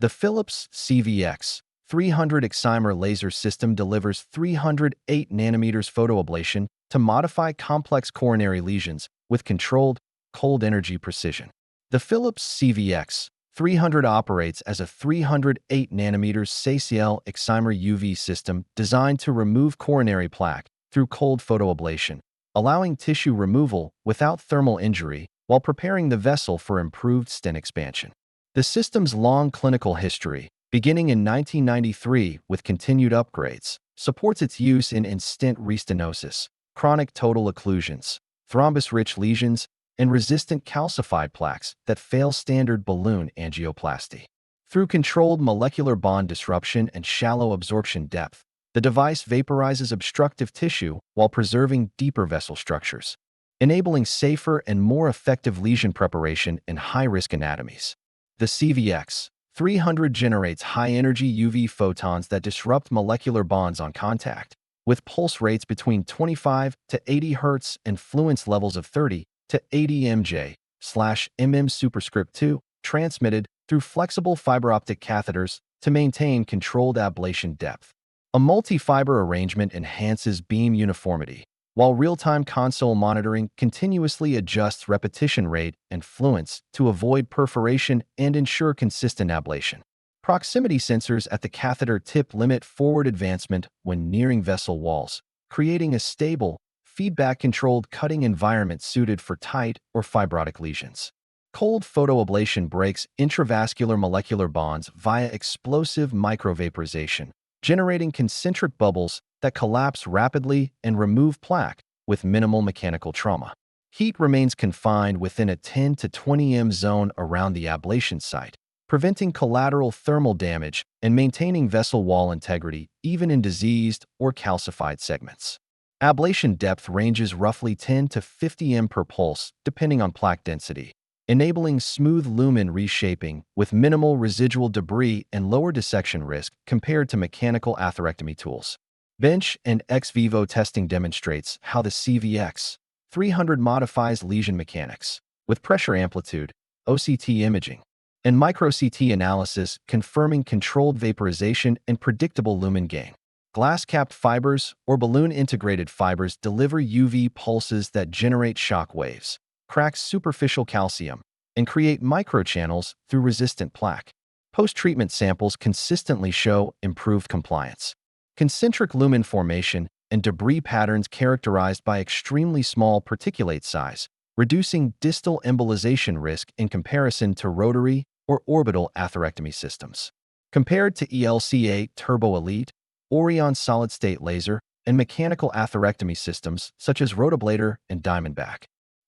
The Philips CVX-300 Excimer laser system delivers 308 nanometers photoablation to modify complex coronary lesions with controlled, cold energy precision. The Philips CVX-300 operates as a 308 nanometers XeCl Excimer UV system designed to remove coronary plaque through cold photoablation, allowing tissue removal without thermal injury while preparing the vessel for improved stent expansion. The system's long clinical history, beginning in 1993 with continued upgrades, supports its use in stent restenosis, chronic total occlusions, thrombus-rich lesions, and resistant calcified plaques that fail standard balloon angioplasty. Through controlled molecular bond disruption and shallow absorption depth, the device vaporizes obstructive tissue while preserving deeper vessel structures, enabling safer and more effective lesion preparation in high-risk anatomies. The CVX-300 generates high-energy UV photons that disrupt molecular bonds on contact, with pulse rates between 25 to 80 Hz and fluence levels of 30 to 80 mJ/mm superscript 2, transmitted through flexible fiber-optic catheters to maintain controlled ablation depth. A multi-fiber arrangement enhances beam uniformity, while real-time console monitoring continuously adjusts repetition rate and fluence to avoid perforation and ensure consistent ablation. Proximity sensors at the catheter tip limit forward advancement when nearing vessel walls, creating a stable, feedback-controlled cutting environment suited for tight or fibrotic lesions. Cold photoablation breaks intravascular molecular bonds via explosive microvaporization, generating concentric bubbles that collapse rapidly and remove plaque with minimal mechanical trauma. Heat remains confined within a 10 to 20 m zone around the ablation site, preventing collateral thermal damage and maintaining vessel wall integrity even in diseased or calcified segments. Ablation depth ranges roughly 10 to 50 m per pulse, depending on plaque density, enabling smooth lumen reshaping with minimal residual debris and lower dissection risk compared to mechanical atherectomy tools. Bench and ex vivo testing demonstrates how the CVX-300 modifies lesion mechanics, with pressure amplitude, OCT imaging, and micro-CT analysis confirming controlled vaporization and predictable lumen gain. Glass-capped fibers or balloon-integrated fibers deliver UV pulses that generate shock waves, crack superficial calcium, and create microchannels through resistant plaque. Post-treatment samples consistently show improved compliance. Concentric lumen formation and debris patterns characterized by extremely small particulate size, reducing distal embolization risk in comparison to rotary or orbital atherectomy systems. Compared to ELCA Turbo Elite, Orion solid-state laser, and mechanical atherectomy systems such as Rotablator and Diamondback,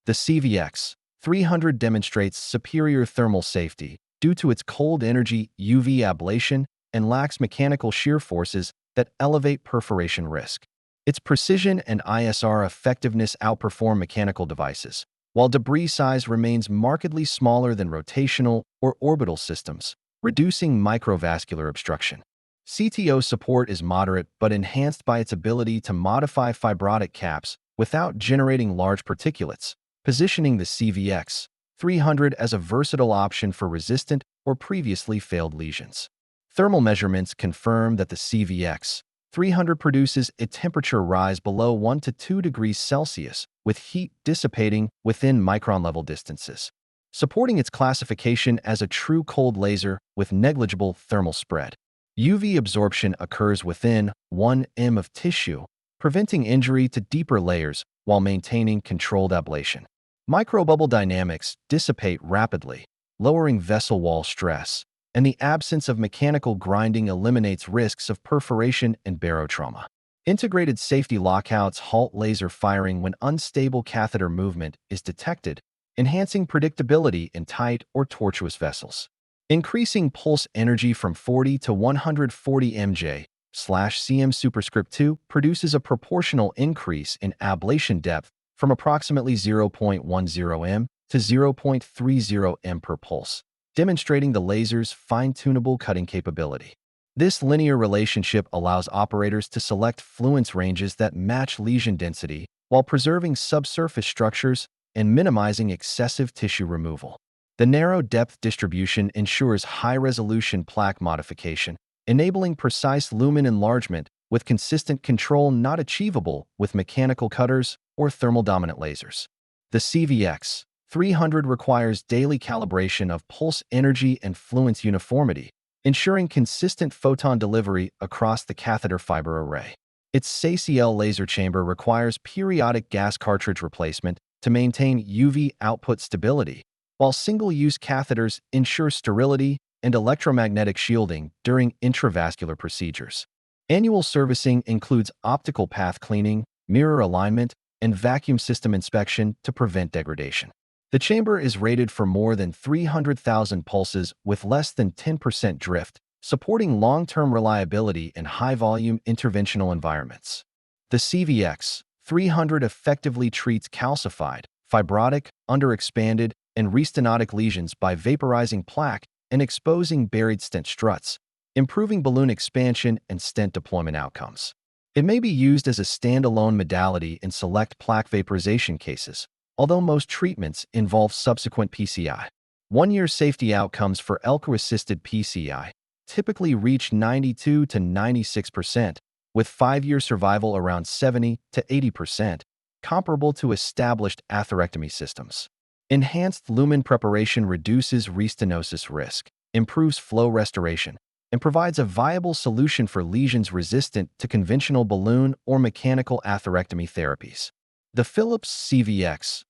the CVX-300 demonstrates superior thermal safety due to its cold energy UV ablation and lacks mechanical shear forces that elevate perforation risk. Its precision and ISR effectiveness outperform mechanical devices, while debris size remains markedly smaller than rotational or orbital systems, reducing microvascular obstruction. CTO support is moderate but enhanced by its ability to modify fibrotic caps without generating large particulates, positioning the CVX-300 as a versatile option for resistant or previously failed lesions. Thermal measurements confirm that the CVX-300 produces a temperature rise below 1 to 2 degrees Celsius, with heat dissipating within micron-level distances, supporting its classification as a true cold laser with negligible thermal spread. UV absorption occurs within 1 m of tissue, preventing injury to deeper layers while maintaining controlled ablation. Microbubble dynamics dissipate rapidly, lowering vessel wall stress, and the absence of mechanical grinding eliminates risks of perforation and barotrauma. Integrated safety lockouts halt laser firing when unstable catheter movement is detected, enhancing predictability in tight or tortuous vessels. Increasing pulse energy from 40 to 140 mJ/cm superscript 2 produces a proportional increase in ablation depth from approximately 0.10 m to 0.30 m per pulse, demonstrating the laser's fine-tunable cutting capability. This linear relationship allows operators to select fluence ranges that match lesion density while preserving subsurface structures and minimizing excessive tissue removal. The narrow depth distribution ensures high-resolution plaque modification, enabling precise lumen enlargement with consistent control not achievable with mechanical cutters or thermal-dominant lasers. The CVX-300 requires daily calibration of pulse energy and fluence uniformity, ensuring consistent photon delivery across the catheter fiber array. Its XeCl laser chamber requires periodic gas cartridge replacement to maintain UV output stability, while single-use catheters ensure sterility and electromagnetic shielding during intravascular procedures. Annual servicing includes optical path cleaning, mirror alignment, and vacuum system inspection to prevent degradation. The chamber is rated for more than 300,000 pulses with less than 10% drift, supporting long-term reliability in high-volume interventional environments. The CVX-300 effectively treats calcified, fibrotic, underexpanded, and restenotic lesions by vaporizing plaque and exposing buried stent struts, improving balloon expansion and stent deployment outcomes. It may be used as a standalone modality in select plaque vaporization cases, although most treatments involve subsequent PCI. One-year safety outcomes for ELCO-assisted PCI typically reach 92 to 96%, with 5-year survival around 70 to 80%, comparable to established atherectomy systems. Enhanced lumen preparation reduces restenosis risk, improves flow restoration, and provides a viable solution for lesions resistant to conventional balloon or mechanical atherectomy therapies. The Philips CVX-300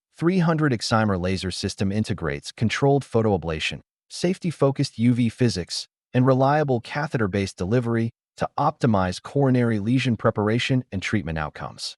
Excimer laser system integrates controlled photoablation, safety-focused UV physics, and reliable catheter-based delivery to optimize coronary lesion preparation and treatment outcomes.